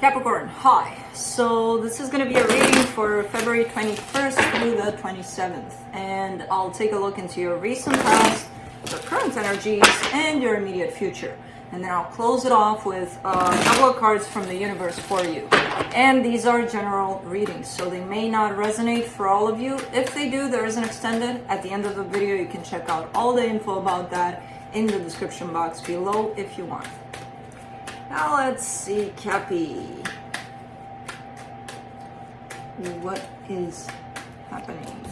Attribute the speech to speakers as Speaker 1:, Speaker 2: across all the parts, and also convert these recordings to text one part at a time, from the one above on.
Speaker 1: Capricorn, hi. So this is going to be a reading for February 21st through the 27th. And I'll take a look into your recent past, your current energies, and your immediate future. And then I'll close it off with a couple of cards from the universe for you. And these are general readings, so they may not resonate for all of you. If they do, there is an extended. At the end of the video, you can check out all the info about that in the description box below if you want. Now let's see, Cappy. What is happening?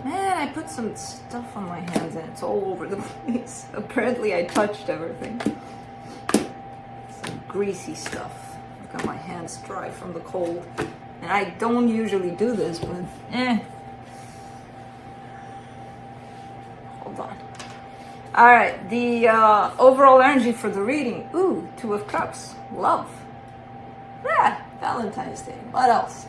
Speaker 1: Man, I put some stuff on my hands and it's all over the place. Apparently I touched everything. Some greasy stuff. I got my hands dry from the cold. And I don't usually do this, but Hold on. Alright, the overall energy for the reading. Ooh, Two of Cups. Love. Yeah, Valentine's Day. What else?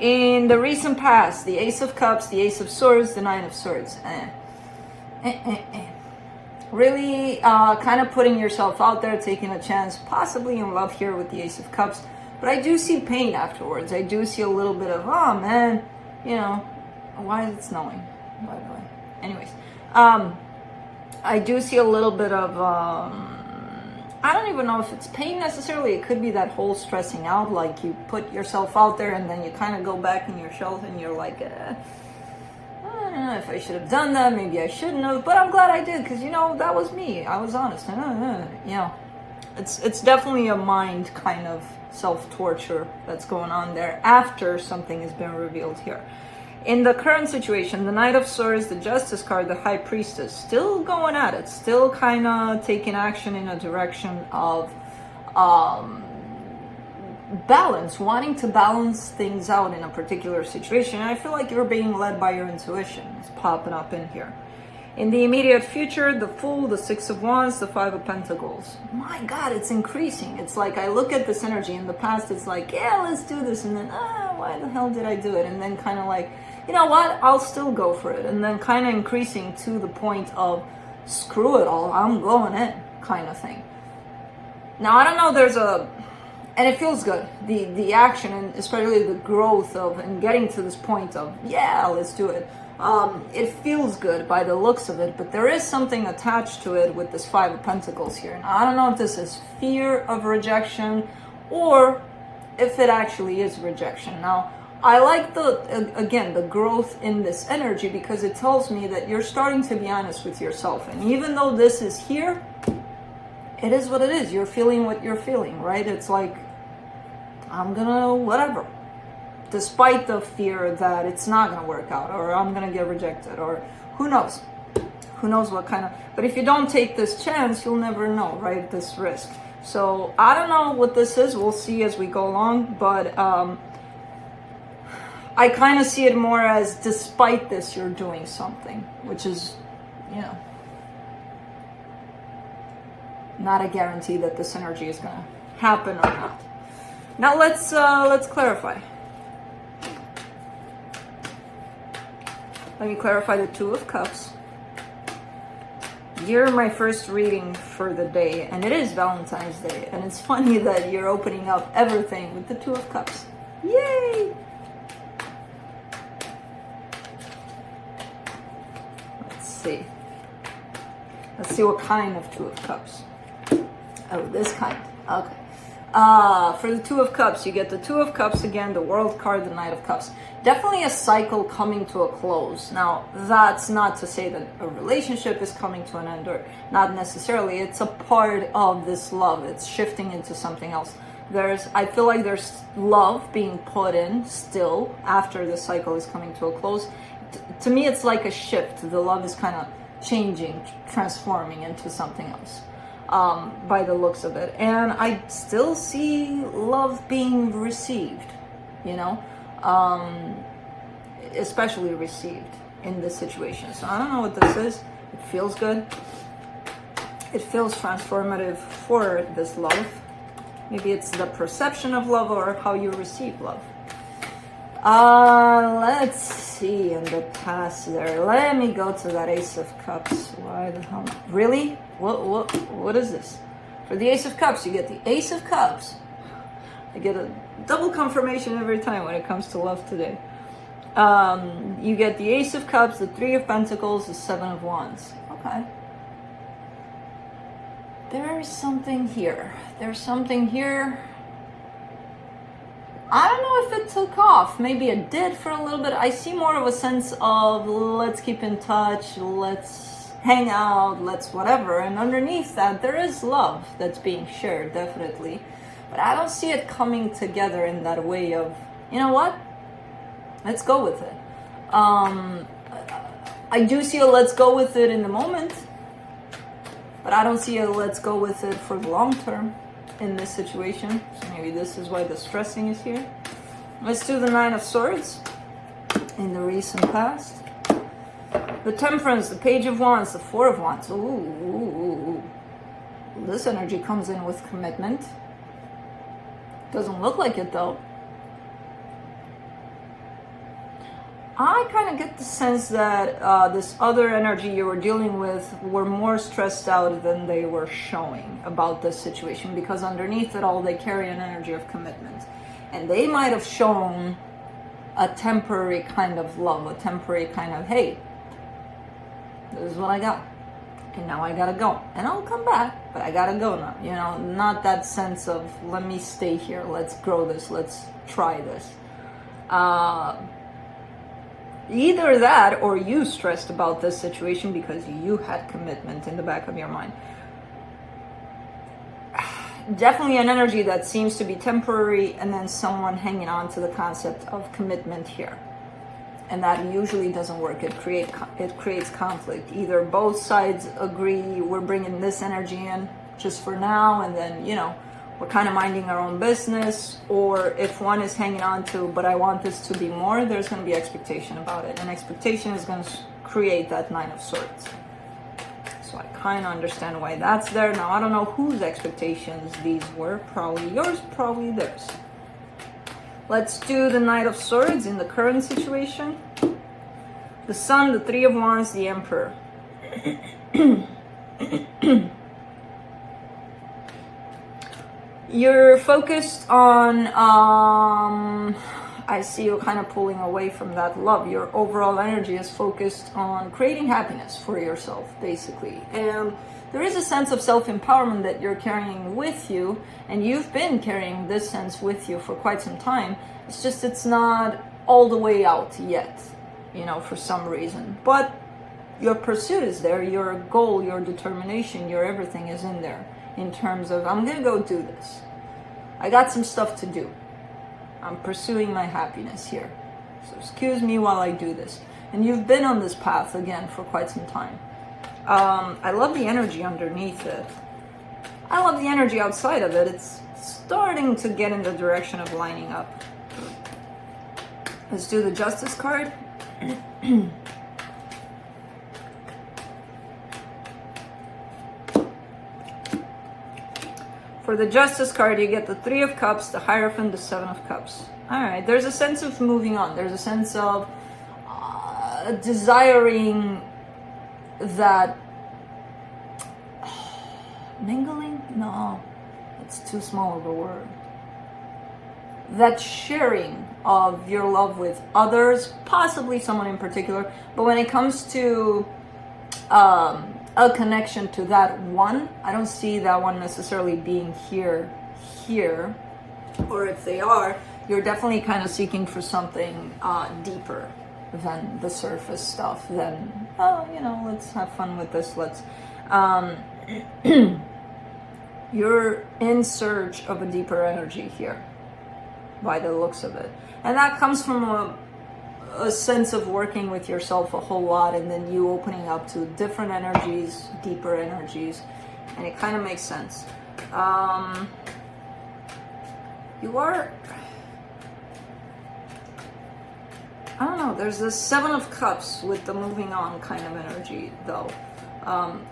Speaker 1: In the recent past, the Ace of Cups, the Ace of Swords, the Nine of Swords. Really kind of putting yourself out there, taking a chance, possibly in love here with the Ace of Cups. But I do see pain afterwards. I do see a little bit of, oh man, you know, why is it snowing, by the way? Anyways. I do see a little bit of, I don't even know if it's pain necessarily. It could be that whole stressing out, like you put yourself out there and then you kind of go back in your shelf and you're like, I don't know if I should have done that. Maybe I shouldn't have, but I'm glad I did because, you know, that was me. I was honest. You know, it's definitely a mind kind of self-torture that's going on there after something has been revealed here. In the current situation, the Knight of Swords, the Justice card, the High Priestess, still going at it, still kind of taking action in a direction of balance, wanting to balance things out in a particular situation. And I feel like you're being led by your intuition. It's popping up in here. In the immediate future, the Fool, the Six of Wands, the Five of Pentacles. My God, it's increasing. It's like I look at this energy in the past, it's like, yeah, let's do this. And then, why the hell did I do it? And then kind of like, you know what, I'll still go for it. And then kind of increasing to the point of, screw it all, I'm going in kind of thing. Now, I don't know, and it feels good. The action and especially the growth of and getting to this point of, yeah, let's do it. It feels good by the looks of it, but there is something attached to it with this Five of Pentacles here. Now, I don't know if this is fear of rejection or if it actually is rejection. Now, I like the growth in this energy because it tells me that you're starting to be honest with yourself. And even though this is here, it is what it is. You're feeling what you're feeling, right? It's like, I'm gonna, whatever. Despite the fear that it's not gonna work out or I'm gonna get rejected or who knows? Who knows what kind of, but if you don't take this chance, you'll never know, right? This risk. So I don't know what this is. We'll see as we go along, but I kind of see it more as despite this, you're doing something, which is, you know, not a guarantee that this energy is going to happen or not. Now let's clarify. Let me clarify the Two of Cups. You're my first reading for the day, and it is Valentine's Day, and it's funny that you're opening up everything with the Two of Cups. Yay! Let's see what kind of Two of Cups. Oh, this kind. Okay. For the Two of Cups, you get the Two of Cups again, the World card, the Knight of Cups. Definitely a cycle coming to a close. Now, that's not to say that a relationship is coming to an end, or not necessarily. It's a part of this love. It's shifting into something else. I feel like there's love being put in still after the cycle is coming to a close. To me, it's like a shift. The love is kind of changing, transforming into something else by the looks of it. And I still see love being received, you know, especially received in this situation. So I don't know what this is. It feels good. It feels transformative for this love. Maybe it's the perception of love or how you receive love. Let's see in the past there. Let me go to that Ace of Cups. Why the hell? Really? What is this? For the Ace of Cups, you get the Ace of Cups. I get a double confirmation every time when it comes to love today. You get the Ace of Cups, the Three of Pentacles, the Seven of Wands. Okay. There's something here. There's something here. I don't know if it took off. Maybe it did for a little bit. I see more of a sense of let's keep in touch, let's hang out, let's whatever. And underneath that, there is love that's being shared, definitely. But I don't see it coming together in that way of, you know what? Let's go with it. I do see a let's go with it in the moment, but I don't see a let's go with it for the long term in this situation. So maybe this is why the stressing is here. Let's do the Nine of Swords in the recent past. The Temperance, the Page of Wands, the Four of Wands. Ooh. This energy comes in with commitment. Doesn't look like it though. I kind of get the sense that this other energy you were dealing with were more stressed out than they were showing about this situation, because underneath it all, they carry an energy of commitment. And they might have shown a temporary kind of love, a temporary kind of, hey, this is what I got. And now I gotta go. And I'll come back, but I gotta go now. You know, not that sense of, let me stay here, let's grow this, let's try this. Either that or you stressed about this situation because you had commitment in the back of your mind. Definitely an energy that seems to be temporary, and then someone hanging on to the concept of commitment here. And that usually doesn't work. It creates conflict. Either both sides agree, we're bringing this energy in just for now, and then, you know, we're kind of minding our own business. Or if one is hanging on to, but I want this to be more, there's going to be expectation about it. And expectation is going to create that Nine of Swords. So I kind of understand why that's there. Now, I don't know whose expectations these were. Probably yours, probably theirs. Let's do the Knight of Swords in the current situation. The Sun, the Three of Wands, the Emperor. You're focused on, I see you kind of pulling away from that love. Your overall energy is focused on creating happiness for yourself, basically. And there is a sense of self-empowerment that you're carrying with you, and you've been carrying this sense with you for quite some time. It's just it's not all the way out yet, you know, for some reason. But your pursuit is there, your goal, your determination, your everything is in there. In terms of, I'm gonna go do this. I got some stuff to do. I'm pursuing my happiness here. So excuse me while I do this. And you've been on this path again for quite some time. I love the energy underneath it. I love the energy outside of it. It's starting to get in the direction of lining up. Let's do the Justice card. For the Justice card, you get the Three of Cups, the Hierophant, the Seven of Cups. All right, there's a sense of moving on. There's a sense of desiring that mingling? No, it's too small of a word. That sharing of your love with others, possibly someone in particular. But when it comes to a connection to that one, I don't see that one necessarily being here, or if they are, you're definitely kind of seeking for something deeper than the surface stuff, than, oh, you know, let's have fun with this, let's, you're in search of a deeper energy here, by the looks of it. And that comes from a sense of working with yourself a whole lot, and then you opening up to different energies, deeper energies, and it kind of makes sense. You are, I don't know, there's this Seven of Cups with the moving on kind of energy though,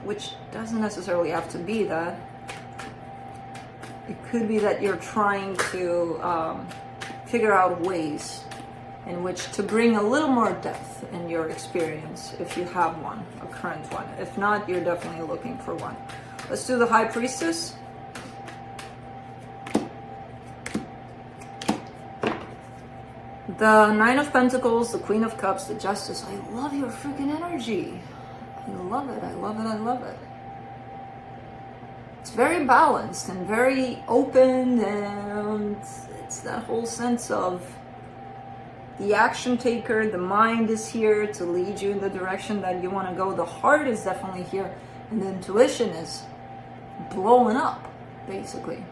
Speaker 1: which doesn't necessarily have to be that. It could be that you're trying to figure out ways in which to bring a little more depth in your experience, if you have one, a current one. If not, you're definitely looking for one. Let's do the High Priestess. The Nine of Pentacles, the Queen of Cups, the Justice. I love your freaking energy. I love it, I love it, I love it. It's very balanced and very open, and it's that whole sense of the action taker. The mind is here to lead you in the direction that you want to go. The heart is definitely here, and the intuition is blowing up, basically.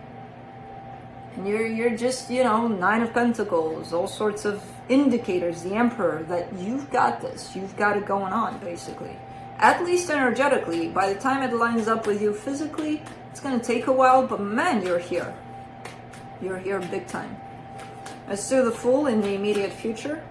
Speaker 1: And you're just, you know, Nine of Pentacles, all sorts of indicators, the Emperor, that you've got this, you've got it going on, basically. At least energetically. By the time it lines up with you physically, it's going to take a while, but man, you're here. You're here big time. Let's do the Fool in the immediate future.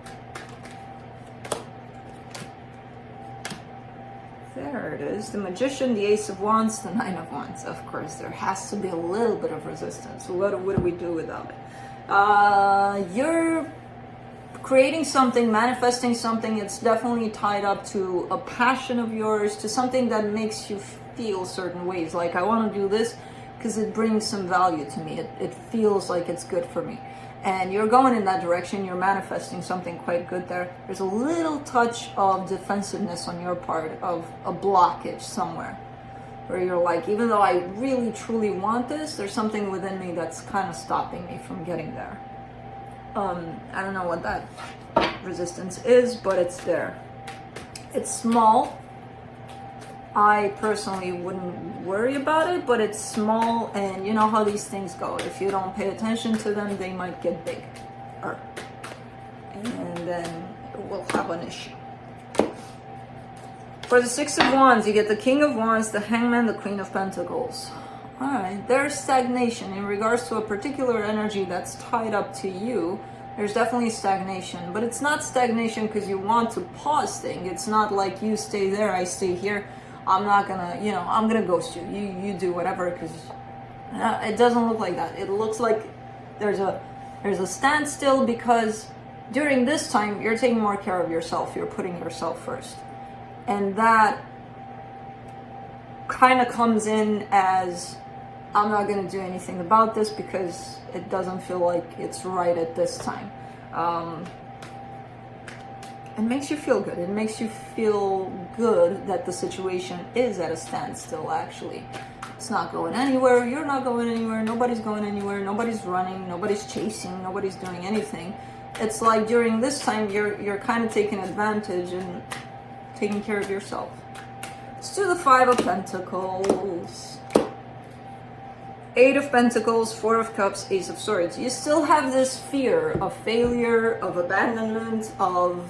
Speaker 1: There it is. The Magician, the Ace of Wands, the Nine of Wands. Of course, there has to be a little bit of resistance. What do we do without it? You're creating something, manifesting something. It's definitely tied up to a passion of yours, to something that makes you feel certain ways. Like, I want to do this because it brings some value to me. It feels like it's good for me. And you're going in that direction. You're manifesting something quite good there. There's a little touch of defensiveness on your part, of a blockage somewhere, where you're like, even though I really truly want this, there's something within me that's kind of stopping me from getting there. I don't know what that resistance is, but it's there. It's small. I personally wouldn't worry about it, but it's small, and you know how these things go. If you don't pay attention to them, they might get big, and then we'll have an issue. For the Six of Wands, you get the King of Wands, the Hangman, the Queen of Pentacles. All right, there's stagnation in regards to a particular energy that's tied up to you. There's definitely stagnation, but it's not stagnation because you want to pause things. It's not like you stay there, I stay here. I'm not gonna, you know, I'm gonna ghost you. You do whatever, because it doesn't look like that. It looks like there's a standstill, because during this time you're taking more care of yourself. You're putting yourself first, and that kind of comes in as, I'm not going to do anything about this because it doesn't feel like it's right at this time. It makes you feel good. It makes you feel good that the situation is at a standstill, actually. It's not going anywhere. You're not going anywhere. Nobody's going anywhere. Nobody's running. Nobody's chasing. Nobody's doing anything. It's like during this time, you're kind of taking advantage and taking care of yourself. Let's do the Five of Pentacles. Eight of Pentacles, Four of Cups, Ace of Swords. You still have this fear of failure, of abandonment, of,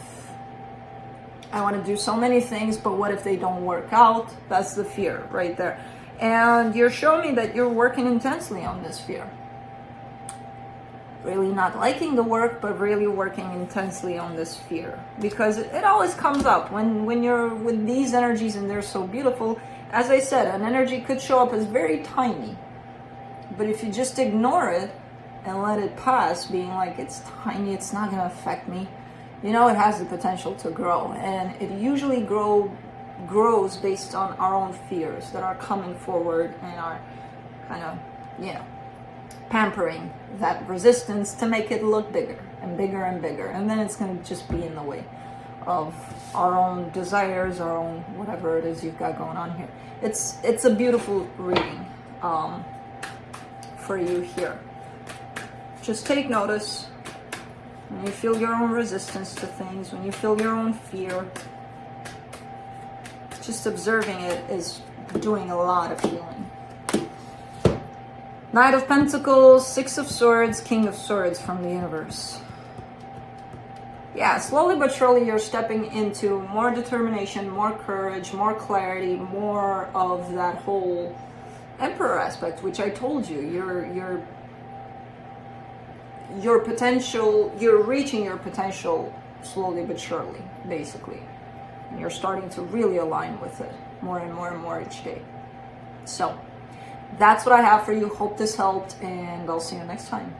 Speaker 1: I want to do so many things, but what if they don't work out? That's the fear right there. And you're showing me that you're working intensely on this fear. Really not liking the work, but really working intensely on this fear. Because it always comes up when you're with these energies, and they're so beautiful. As I said, an energy could show up as very tiny. But if you just ignore it and let it pass, being like, it's tiny, it's not going to affect me, you know, it has the potential to grow. And it usually grows based on our own fears that are coming forward and are kind of, you know, pampering that resistance to make it look bigger and bigger and bigger. And then it's going to just be in the way of our own desires, our own whatever it is you've got going on here. It's a beautiful reading for you here. Just take notice when you feel your own resistance to things, when you feel your own fear. Just observing it is doing a lot of healing. Knight of Pentacles, Six of Swords, King of Swords from the universe. Yeah, slowly but surely you're stepping into more determination, more courage, more clarity, more of that whole Emperor aspect, which I told you, your potential, you're reaching your potential slowly but surely, basically. And you're starting to really align with it more and more and more each day. So that's what I have for you. Hope this helped, and I'll see you next time.